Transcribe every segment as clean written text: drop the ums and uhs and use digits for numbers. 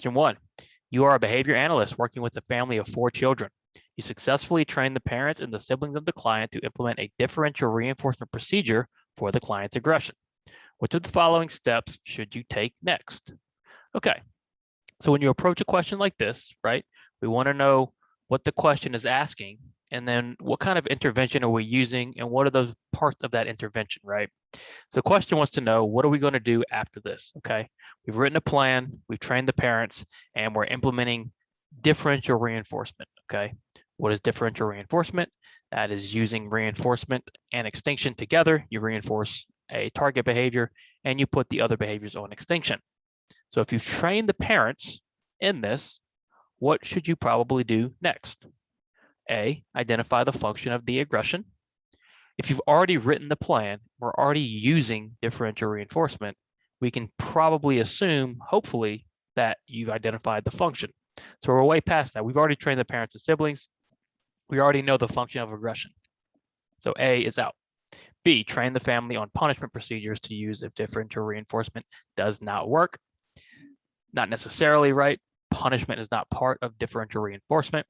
Question 1. You are a behavior analyst working with a family of 4 children. You successfully train the parents and the siblings of the client to implement a differential reinforcement procedure for the client's aggression. Which of the following steps should you take next? Okay, so when you approach a question like this, right, we want to know what the question is asking, and then what kind of intervention are we using, and what are those parts of that intervention, right? So the question wants to know, what are we going to do after this? Okay, we've written a plan, we've trained the parents, and we're implementing differential reinforcement. Okay, what is differential reinforcement? That is using reinforcement and extinction together. You reinforce a target behavior and you put the other behaviors on extinction. So if you've trained the parents in this, what should you probably do next? A, identify the function of the aggression. If you've already written the plan, we're already using differential reinforcement, we can probably assume, hopefully, that you've identified the function. So we're way past that. We've already trained the parents and siblings. We already know the function of aggression. So A is out. B, train the family on punishment procedures to use if differential reinforcement does not work. Not necessarily, right? Punishment is not part of differential reinforcement.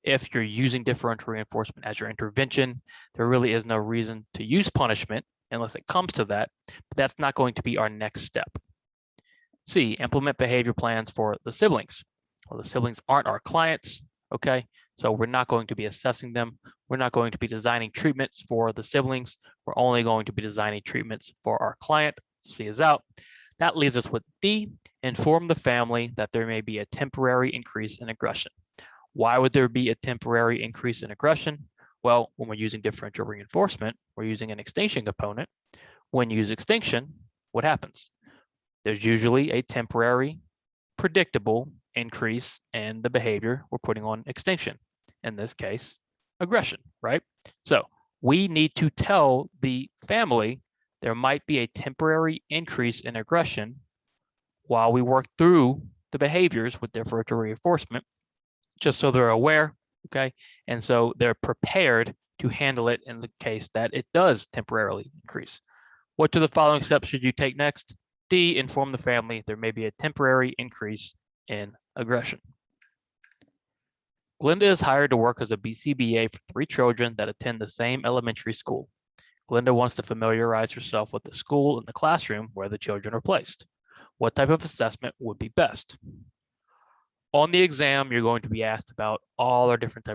If you're using differential reinforcement as your intervention, there really is no reason to use punishment unless it comes to that, but that's not going to be our next step. C, implement behavior plans for the siblings. Well, the siblings aren't our clients, okay? So we're not going to be assessing them. We're not going to be designing treatments for the siblings. We're only going to be designing treatments for our client. So C is out. That leaves us with D, inform the family that there may be a temporary increase in aggression. Why would there be a temporary increase in aggression? Well, when we're using differential reinforcement, we're using an extinction component. When you use extinction, what happens? There's usually a temporary, predictable increase in the behavior we're putting on extinction. In this case, aggression, right? So we need to tell the family there might be a temporary increase in aggression while we work through the behaviors with differential reinforcement, just so they're aware, okay? And so they're prepared to handle it in the case that it does temporarily increase. What of the following steps should you take next? D, inform the family there may be a temporary increase in aggression. Glenda is hired to work as a BCBA for 3 children that attend the same elementary school. Glenda wants to familiarize herself with the school and the classroom where the children are placed. What type of assessment would be best? On the exam, you're going to be asked about all our different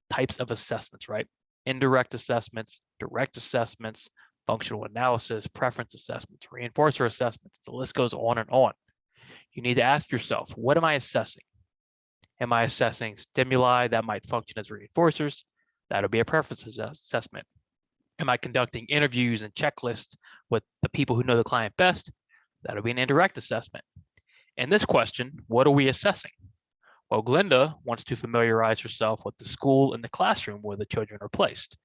types of assessments, right? Indirect assessments, direct assessments, functional analysis, preference assessments, reinforcer assessments. The list goes on and on. You need to ask yourself, what am I assessing? Am I assessing stimuli that might function as reinforcers? That'll be a preference assessment. Am I conducting interviews and checklists with the people who know the client best? That'll be an indirect assessment. In this question, what are we assessing? Well, Glenda wants to familiarize herself with the school and the classroom where the children are placed.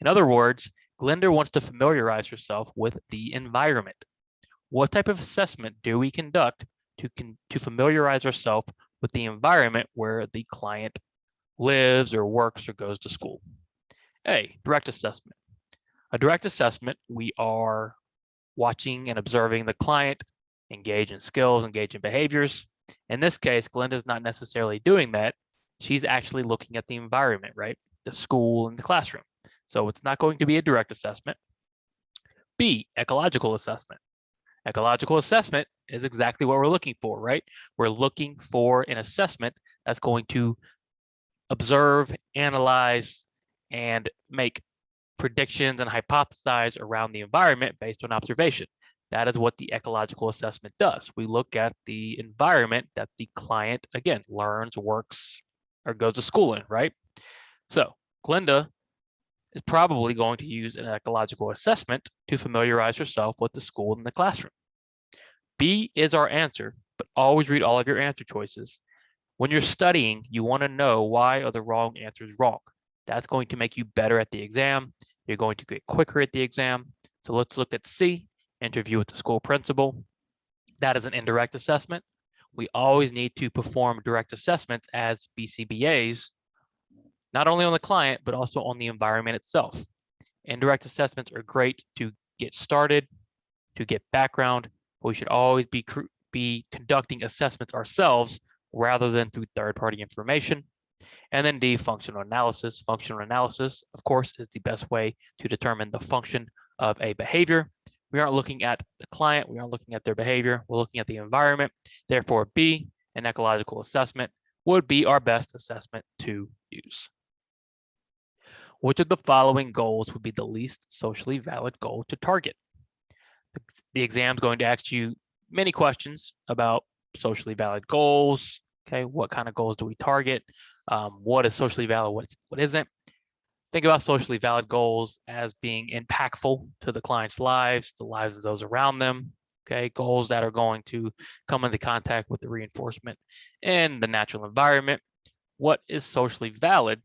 In other words, Glenda wants to familiarize herself with the environment. What type of assessment do we conduct to familiarize ourselves with the environment where the client lives or works or goes to school? A, direct assessment. A direct assessment, we are watching and observing the client engage in skills, engage in behaviors. In this case, Glenda's not necessarily doing that. She's actually looking at the environment, right? The school and the classroom. So it's not going to be a direct assessment. B, ecological assessment. Ecological assessment is exactly what we're looking for, right? We're looking for an assessment that's going to observe, analyze, and make predictions and hypothesize around the environment based on observation. That is what the ecological assessment does. We look at the environment that the client, again, learns, works, or goes to school in, right? So Glenda is probably going to use an ecological assessment to familiarize herself with the school and the classroom. B is our answer, but always read all of your answer choices. When you're studying, you want to know why are the wrong answers wrong. That's going to make you better at the exam. You're going to get quicker at the exam. So let's look at C, interview with the school principal. That is an indirect assessment. We always need to perform direct assessments as BCBAs, not only on the client, but also on the environment itself. Indirect assessments are great to get started, to get background, but we should always be be conducting assessments ourselves rather than through third-party information. And then D, functional analysis. Functional analysis, of course, is the best way to determine the function of a behavior. We aren't looking at the client, we aren't looking at their behavior, we're looking at the environment. Therefore, B, an ecological assessment, would be our best assessment to use. Which of the following goals would be the least socially valid goal to target? The exam is going to ask you many questions about socially valid goals. Okay, what kind of goals do we target? What is socially valid? What isn't? Think about socially valid goals as being impactful to the client's lives, the lives of those around them. Okay, goals that are going to come into contact with the reinforcement and the natural environment. What is socially valid?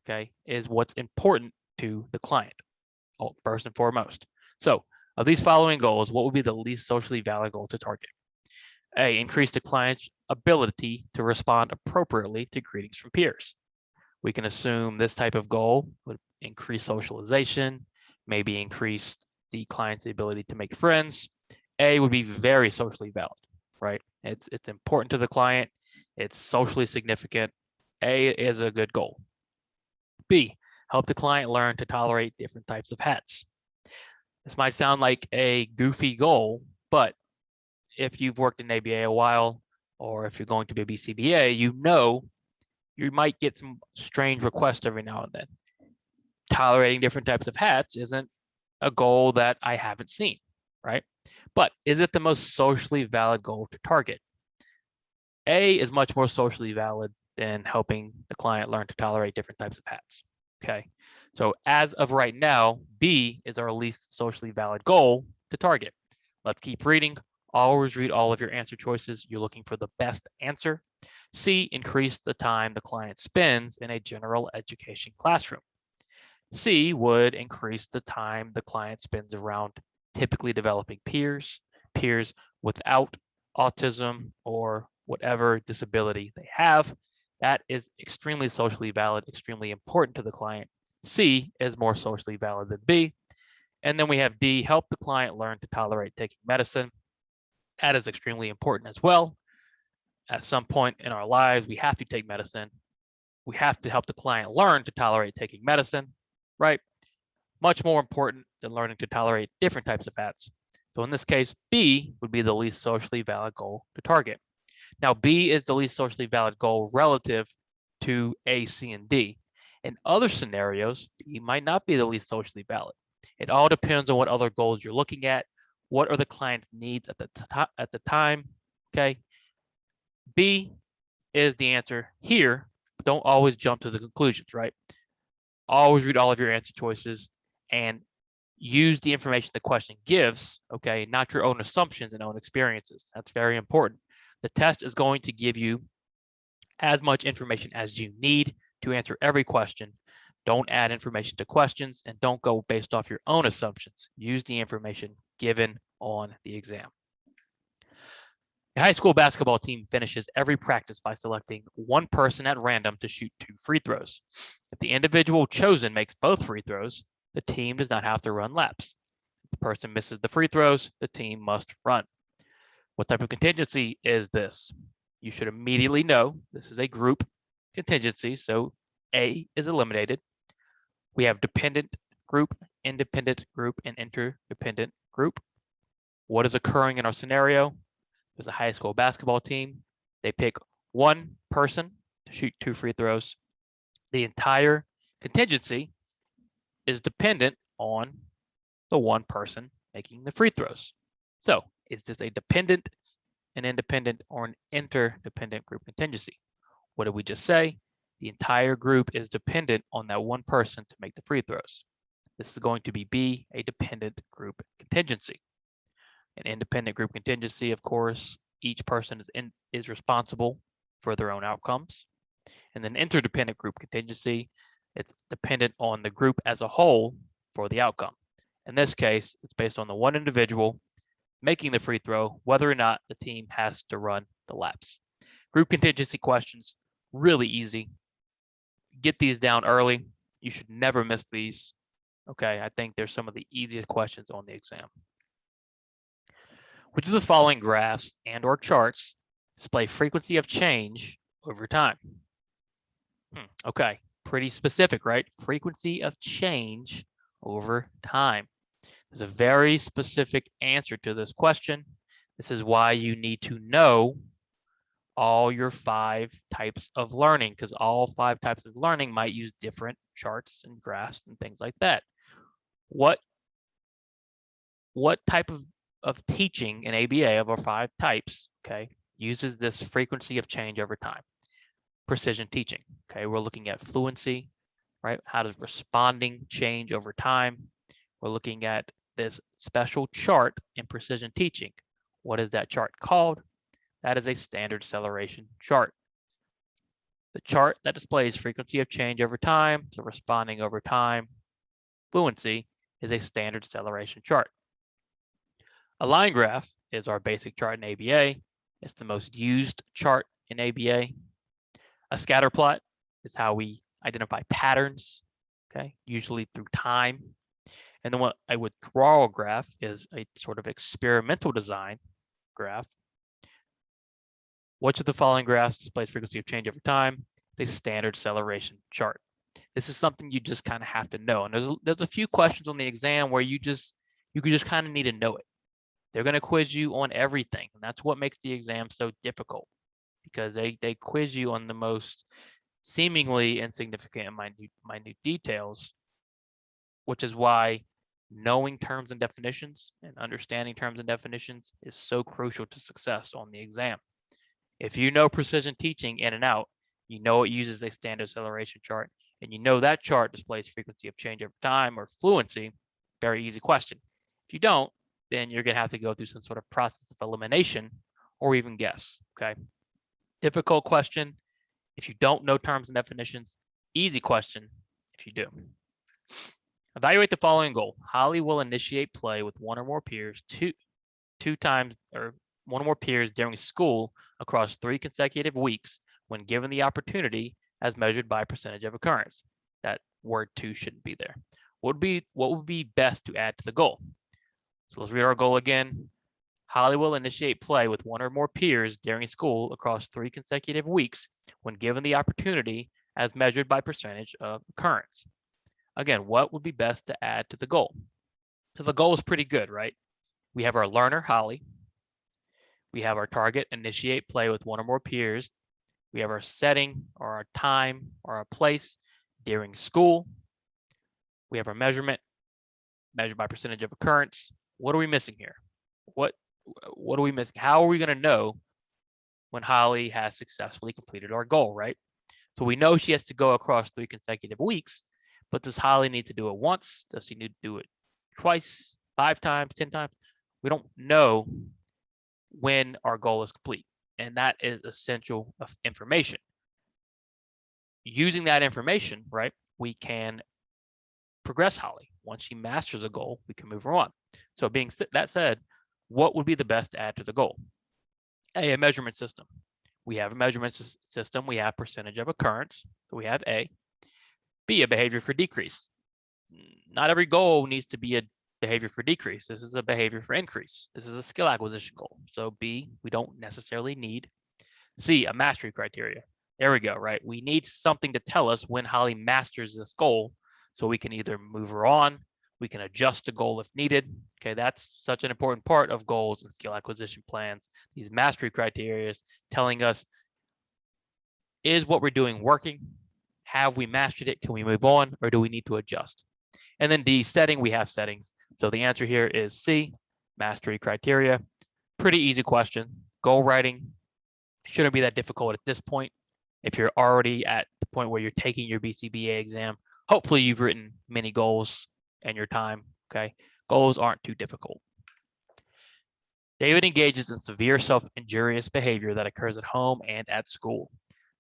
Okay, is what's important to the client, first and foremost. So, of these following goals, what would be the least socially valid goal to target? A, increase the client's ability to respond appropriately to greetings from peers. We can assume this type of goal would increase socialization, maybe increase the client's ability to make friends. A would be very socially valid, right? It's important to the client. It's socially significant. A is a good goal. B, help the client learn to tolerate different types of hats. This might sound like a goofy goal, but if you've worked in ABA a while, or if you're going to be a BCBA, you know you might get some strange requests every now and then. Tolerating different types of hats isn't a goal that I haven't seen, right? But is it the most socially valid goal to target? A is much more socially valid than helping the client learn to tolerate different types of hats. Okay, so as of right now, B is our least socially valid goal to target. Let's keep reading. Always read all of your answer choices. You're looking for the best answer. C, increase the time the client spends in a general education classroom. C would increase the time the client spends around typically developing peers without autism or whatever disability they have. That is extremely socially valid, extremely important to the client. C is more socially valid than B. And then we have D, help the client learn to tolerate taking medicine. That is extremely important as well. At some point in our lives, we have to take medicine. We have to help the client learn to tolerate taking medicine, right? Much more important than learning to tolerate different types of hats. So in this case, B would be the least socially valid goal to target. Now, B is the least socially valid goal relative to A, C, and D. In other scenarios, B might not be the least socially valid. It all depends on what other goals you're looking at. What are the client's needs at the time? Okay. B is the answer here. But don't always jump to the conclusions, right? Always read all of your answer choices and use the information the question gives, okay, not your own assumptions and own experiences. That's very important. The test is going to give you as much information as you need to answer every question. Don't add information to questions and don't go based off your own assumptions. Use the information given on the exam. A high school basketball team finishes every practice by selecting one person at random to shoot 2 free throws. If the individual chosen makes both free throws, the team does not have to run laps. If the person misses the free throws, the team must run. What type of contingency is this? You should immediately know this is a group contingency, so A is eliminated. We have dependent group, independent group, and interdependent group. What is occurring in our scenario? There's a high school basketball team. They pick one person to shoot 2 free throws. The entire contingency is dependent on the one person making the free throws. So is this a dependent, an independent, or an interdependent group contingency? What did we just say? The entire group is dependent on that one person to make the free throws. This is going to be B, a dependent group contingency. An independent group contingency, of course, each person is responsible for their own outcomes. And then interdependent group contingency, it's dependent on the group as a whole for the outcome. In this case, it's based on the one individual making the free throw, whether or not the team has to run the laps. Group contingency questions, really easy. Get these down early. You should never miss these. Okay, I think they're some of the easiest questions on the exam. Which of the following graphs and or charts display frequency of change over time? Okay, pretty specific, right? Frequency of change over time. There's a very specific answer to this question. This is why you need to know all your 5 types of learning, because all 5 types of learning might use different charts and graphs and things like that. What type of teaching in ABA of our 5 types, okay, uses this frequency of change over time? Precision teaching, okay, we're looking at fluency, right? How does responding change over time? We're looking at this special chart in precision teaching. What is that chart called? That is a standard acceleration chart. The chart that displays frequency of change over time, so responding over time, fluency, is a standard acceleration chart. A line graph is our basic chart in ABA. It's the most used chart in ABA. A scatter plot is how we identify patterns, okay, usually through time. And then what a withdrawal graph is a sort of experimental design graph. Which of the following graphs displays frequency of change over time? The standard acceleration chart. This is something you just kind of have to know. And there's a few questions on the exam where you just kind of need to know it. They're going to quiz you on everything, and that's what makes the exam so difficult, because they quiz you on the most seemingly insignificant and minute details, which is why knowing terms and definitions and understanding terms and definitions is so crucial to success on the exam. If you know precision teaching in and out, you know it uses a standard acceleration chart, and you know that chart displays frequency of change over time or fluency, very easy question. If you don't, then you're going to have to go through some sort of process of elimination or even guess, okay? Difficult question if you don't know terms and definitions. Easy question if you do. Evaluate the following goal. Holly will initiate play with one or more peers two times, or one or more peers during school across 3 consecutive weeks when given the opportunity, as measured by percentage of occurrence. That word "to" shouldn't be there. What would be best to add to the goal? So let's read our goal again. Holly will initiate play with one or more peers during school across 3 consecutive weeks when given the opportunity, as measured by percentage of occurrence. Again, what would be best to add to the goal? So the goal is pretty good, right? We have our learner, Holly. We have our target, initiate play with one or more peers. We have our setting, or our time, or our place during school. We have our measurement, measured by percentage of occurrence. What are we missing here? What are we missing? How are we going to know when Holly has successfully completed our goal, right? So we know she has to go across 3 consecutive weeks, but does Holly need to do it once? Does she need to do it twice, 5 times, 10 times? We don't know when our goal is complete, and that is essential information. Using that information, right, we can progress Holly. Once she masters a goal, we can move her on. So that said, what would be the best to add to the goal? A measurement system. We have a measurement system. We have percentage of occurrence. So we have A. B, a behavior for decrease. Not every goal needs to be a behavior for decrease. This is a behavior for increase. This is a skill acquisition goal. So B, we don't necessarily need. C, a mastery criteria. There we go, right? We need something to tell us when Holly masters this goal, so we can either move her on, we can adjust the goal if needed. Okay, that's such an important part of goals and skill acquisition plans. These mastery criteria telling us, is what we're doing working? Have we mastered it? Can we move on, or do we need to adjust? And then D, setting, we have settings. So the answer here is C, mastery criteria. Pretty easy question. Goal writing shouldn't be that difficult at this point. If you're already at the point where you're taking your BCBA exam, hopefully you've written many goals in your time, okay? Goals aren't too difficult. David engages in severe self-injurious behavior that occurs at home and at school.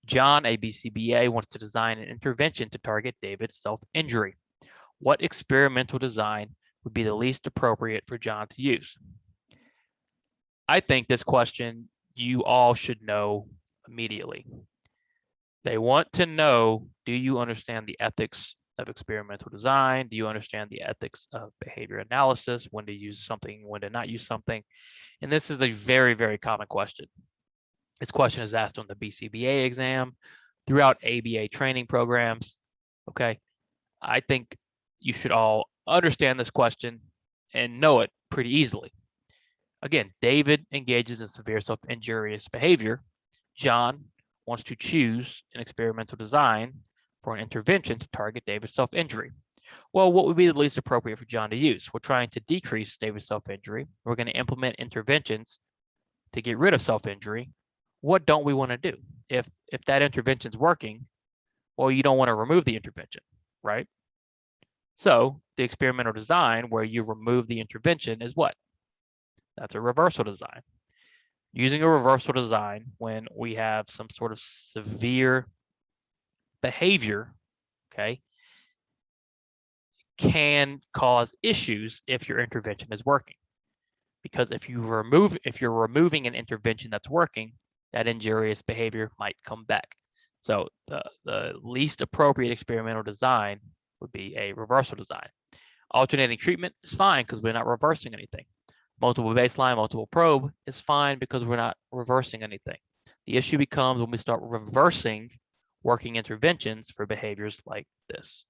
John, a BCBA, wants to design an intervention to target David's self-injury. What experimental design would be the least appropriate for John to use? I think this question you all should know immediately. They want to know, do you understand the ethics of experimental design? Do you understand the ethics of behavior analysis? When to use something, when to not use something? And this is a very, very common question. This question is asked on the BCBA exam, throughout ABA training programs. Okay, I think you should all understand this question and know it pretty easily. Again, David engages in severe self-injurious behavior. John wants to choose an experimental design for an intervention to target David's self-injury. Well, what would be the least appropriate for John to use? We're trying to decrease David's self-injury. We're going to implement interventions to get rid of self-injury. What don't we want to do? If that intervention is working, well, you don't want to remove the intervention, right? So the experimental design where you remove the intervention is what? That's a reversal design. Using a reversal design when we have some sort of severe behavior, okay, can cause issues if your intervention is working. Because if you're removing an intervention that's working, that injurious behavior might come back. So the least appropriate experimental design would be a reversal design. Alternating treatment is fine because we're not reversing anything. Multiple baseline, multiple probe is fine because we're not reversing anything. The issue becomes when we start reversing working interventions for behaviors like this.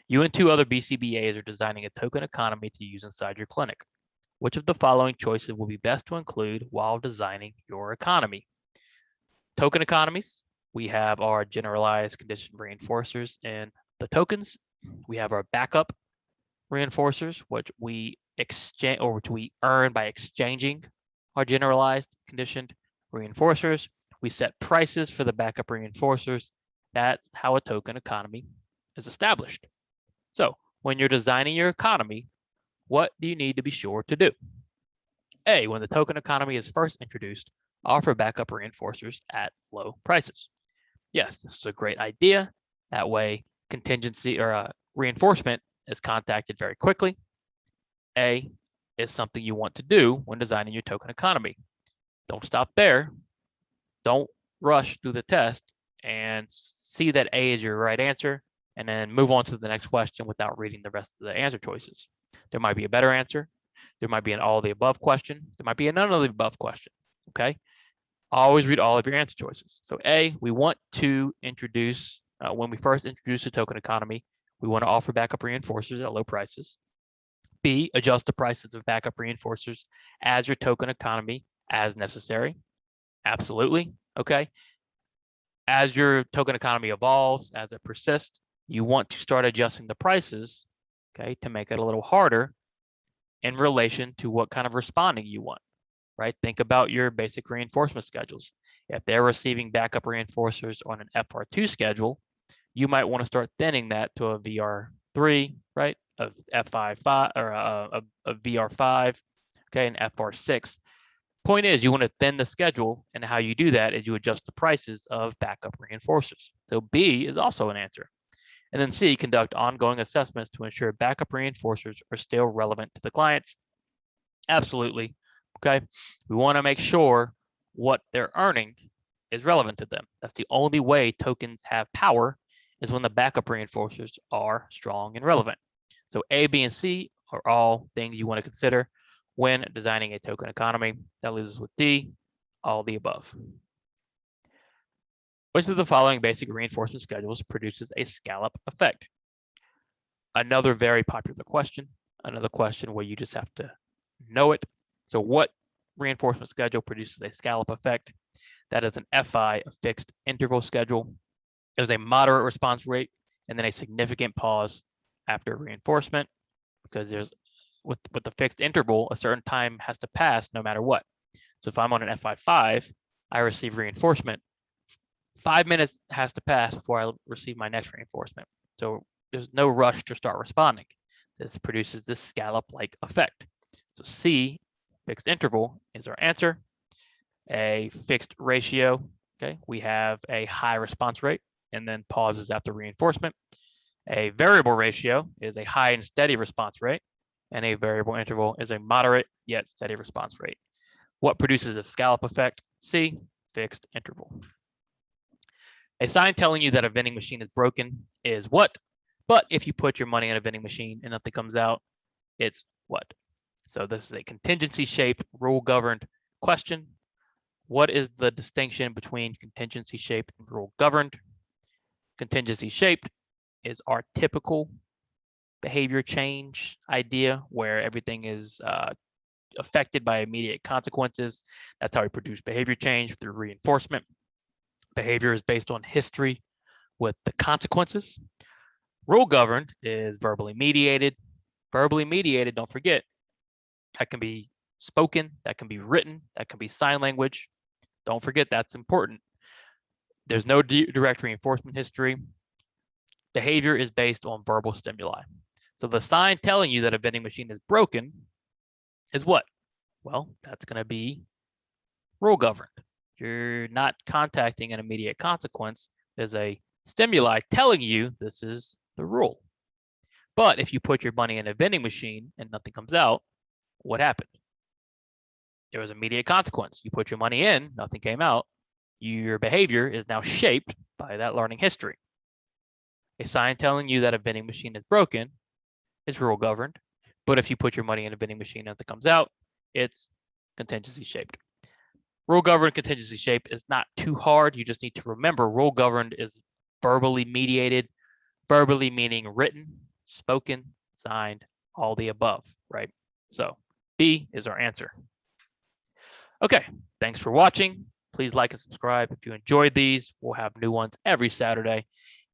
You and 2 other BCBAs are designing a token economy to use inside your clinic. Which of the following choices will be best to include while designing your economy? Token economies. We have our generalized condition reinforcers in the tokens. We have our backup reinforcers, which we exchange or which we earn by exchanging our generalized conditioned reinforcers. We set prices for the backup reinforcers. That's how a token economy is established. So when you're designing your economy, what do you need to be sure to do? A, when the token economy is first introduced, offer backup reinforcers at low prices. Yes, this is a great idea. That way, contingency or reinforcement is contacted very quickly. A is something you want to do when designing your token economy. Don't stop there. Don't rush through the test and see that A is your right answer and then move on to the next question without reading the rest of the answer choices. There might be a better answer. There might be an all of the above question. There might be a none of the above question, okay? Always read all of your answer choices. So A, we want to introduce, when we first introduce a token economy, we want to offer backup reinforcers at low prices. B, adjust the prices of backup reinforcers as your token economy as necessary. Absolutely, okay? As your token economy evolves, as it persists, you want to start adjusting the prices, okay, to make it a little harder in relation to what kind of responding you want, right? Think about your basic reinforcement schedules. If they're receiving backup reinforcers on an FR2 schedule, you might want to start thinning that to a VR3, right? Of F5 or a VR5, okay, and FR6. Point is, you want to thin the schedule, and how you do that is you adjust the prices of backup reinforcers. So B is also an answer. And then C, conduct ongoing assessments to ensure backup reinforcers are still relevant to the clients. Absolutely, okay? We want to make sure what they're earning is relevant to them. That's the only way tokens have power is when the backup reinforcers are strong and relevant. So A, B, and C are all things you want to consider when designing a token economy. That leaves us with D, all the above. Which of the following basic reinforcement schedules produces a scallop effect? Another very popular question, another question where you just have to know it. So what reinforcement schedule produces a scallop effect? That is an FI, a fixed interval schedule. There's a moderate response rate and then a significant pause after reinforcement, because there's with the fixed interval, a certain time has to pass no matter what. So if I'm on an FI5, I receive reinforcement. 5 minutes has to pass before I receive my next reinforcement. So there's no rush to start responding. This produces this scallop-like effect. So C, fixed interval, is our answer. A fixed ratio, okay, we have a high response rate and then pauses after reinforcement. A variable ratio is a high and steady response rate, and a variable interval is a moderate yet steady response rate. What produces a scallop effect? C, fixed interval. A sign telling you that a vending machine is broken is what? But if you put your money in a vending machine and nothing comes out, it's what? So this is a contingency-shaped, rule-governed question. What is the distinction between contingency-shaped and rule-governed? Contingency-shaped is our typical behavior change idea where everything is affected by immediate consequences. That's how we produce behavior change through reinforcement. Behavior is based on history with the consequences. Rule governed is verbally mediated. Verbally mediated, don't forget, that can be spoken, that can be written, that can be sign language. Don't forget that's important. There's no direct reinforcement history. Behavior is based on verbal stimuli. So the sign telling you that a vending machine is broken is what? Well, that's going to be rule governed. You're not contacting an immediate consequence. There's a stimuli telling you this is the rule. But if you put your money in a vending machine and nothing comes out, what happened? There was immediate consequence. You put your money in, nothing came out. Your behavior is now shaped by that learning history. A sign telling you that a vending machine is broken is rule governed. But if you put your money in a vending machine and nothing comes out, it's contingency shaped. Rule governed contingency shape is not too hard. You just need to remember rule governed is verbally mediated, verbally meaning written, spoken, signed, all the above, right? So B is our answer. Okay, thanks for watching. Please like and subscribe if you enjoyed these. We'll have new ones every Saturday.